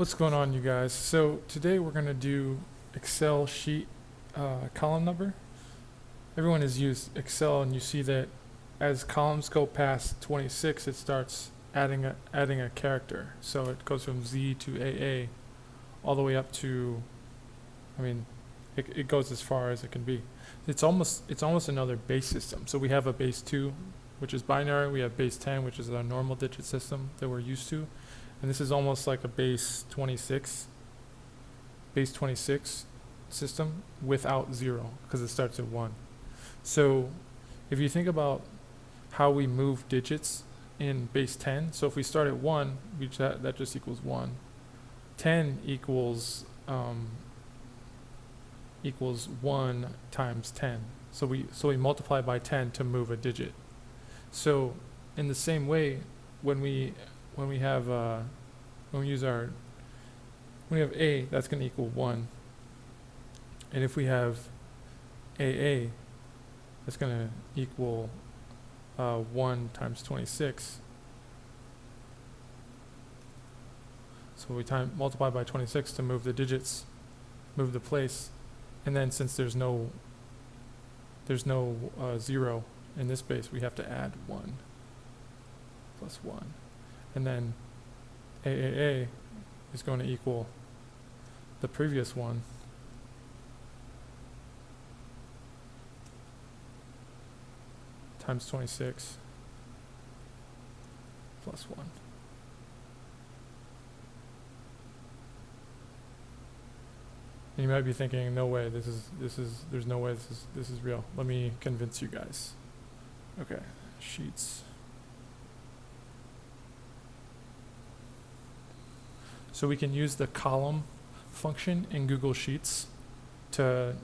What's going on, you guys? So today we're going to do Excel sheet column number. Everyone has used Excel, and you see that as columns go past 26, it starts adding a character. So it goes from Z to AA all the way up to, I mean, it goes as far as it can be. It's almost another base system. So we have a base 2, which is binary. We have base 10, which is our normal digit system that we're used to. And this is almost like a base 26 system without 0, because it starts at 1. So if you think about how we move digits in base 10, so if we start at 1, that just equals 1. 10 equals 1 times 10. So we multiply by 10 to move a digit. So in the same way, when we have A, that's going to equal 1, and if we have AA, that's going to equal 1 times 26. So we multiply by 26 to move the digits, move the place, and then since there's no 0 in this base, we have to add 1 plus 1, and then AAA is going to equal the previous one times 26 plus 1. And you might be thinking, no way, there's no way this is real. Let me convince you guys. Okay, sheets. So we can use the column function in Google Sheets we're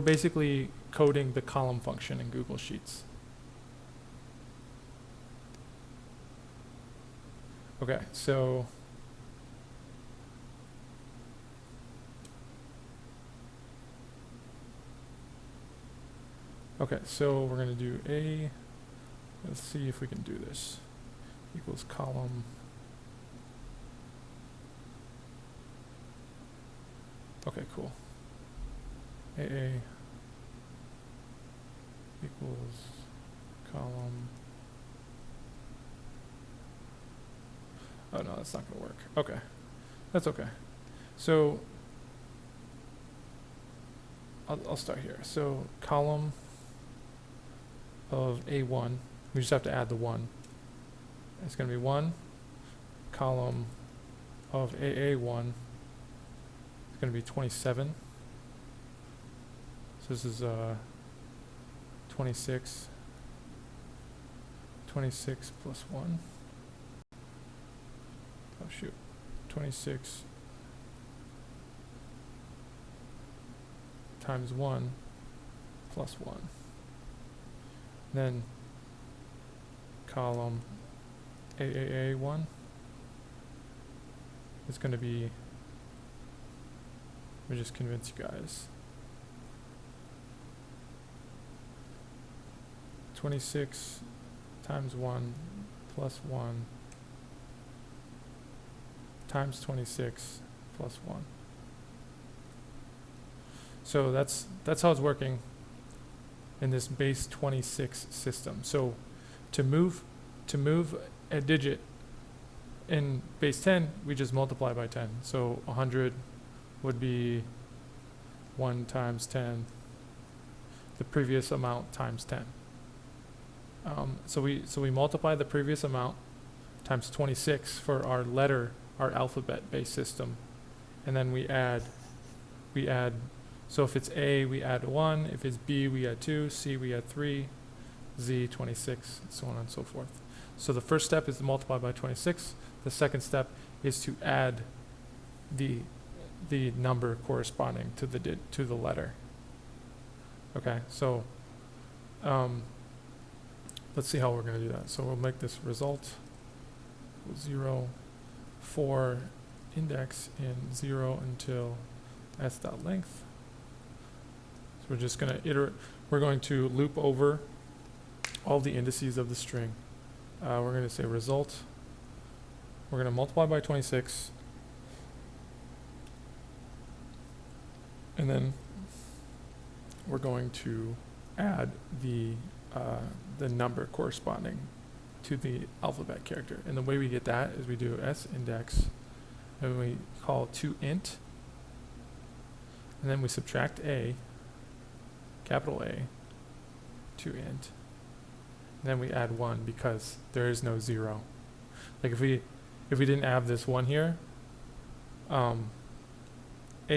basically coding the column function in Google Sheets. Okay, so we're going to do A. Let's see if we can do this. Equals column. Okay, cool. AA equals column. Oh no, that's not going to work. Okay, that's okay. So I'll start here. So column of A1, we just have to add the 1. It's going to be 1. Column of AA1, it's going to be 27. So this is 26 plus 1. Oh shoot, 26 times 1 plus 1. Then column AAA1 is going to be, let me just convince you guys, 26 times 1 plus 1 times 26 plus 1. So that's how it's working in this base 26 system. So to move a digit in base 10, we just multiply by 10. So 100 would be 1 times 10, the previous amount times 10. So we multiply the previous amount times 26 for our alphabet-based system, and then we add. So if it's A, we add 1. If it's B, we add 2. C, we add 3. Z, 26, and so on and so forth. So the first step is to multiply by 26. The second step is to add the number corresponding to the letter. Okay, so let's see how we're going to do that. So we'll make this result 0 for index in 0 until s.length. So we're just going to iterate. We're going to loop over all the indices of the string. We're going to say result we're going to multiply by 26, and then we're going to add the number corresponding to the alphabet character. And the way we get that is we do s index, and we call to int, and then we subtract a, capital A, to int, and then we add 1 because there is no 0. Like if we didn't have this 1 here, a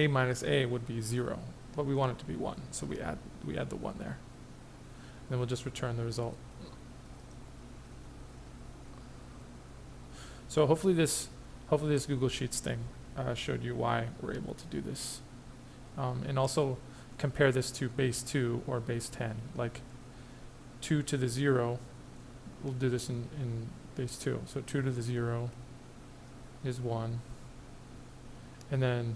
minus a would be 0, but we want it to be 1, so we add the 1 there. Then we'll just return the result. So hopefully this Google Sheets thing showed you why we're able to do this, and also compare this to base 2 or base 10. Like 2 to the 0, we'll do this in base 2. So 2 to the 0 is 1, and then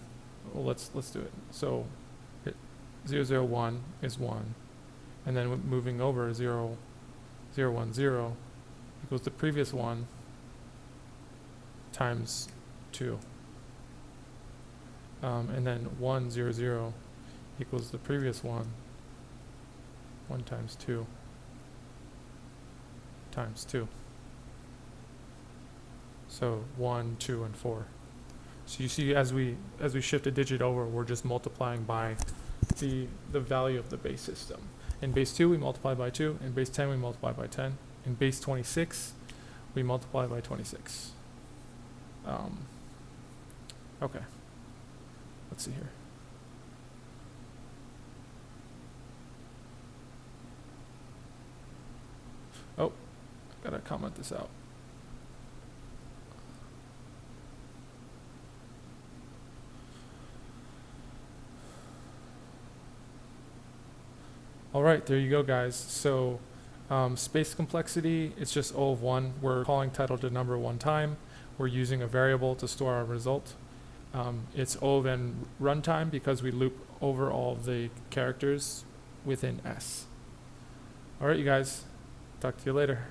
let's do it. So 0, 0, 1 is 1. And then moving over 0, 0, 1, 0 equals the previous one times 2. And then 1, 0, 0 equals the previous one, 1 times 2 times 2. So 1, 2, and 4. So you see, as we shift a digit over, we're just multiplying by the value of the base system. In base 2, we multiply by 2. In base 10, we multiply by 10. In base 26, we multiply by 26. Okay. Let's see here. Oh, gotta comment this out. All right, there you go, guys. So space complexity, it's just O of 1. We're calling title to number 1 time. We're using a variable to store our result. It's O of n runtime because we loop over all of the characters within S. All right, you guys. Talk to you later.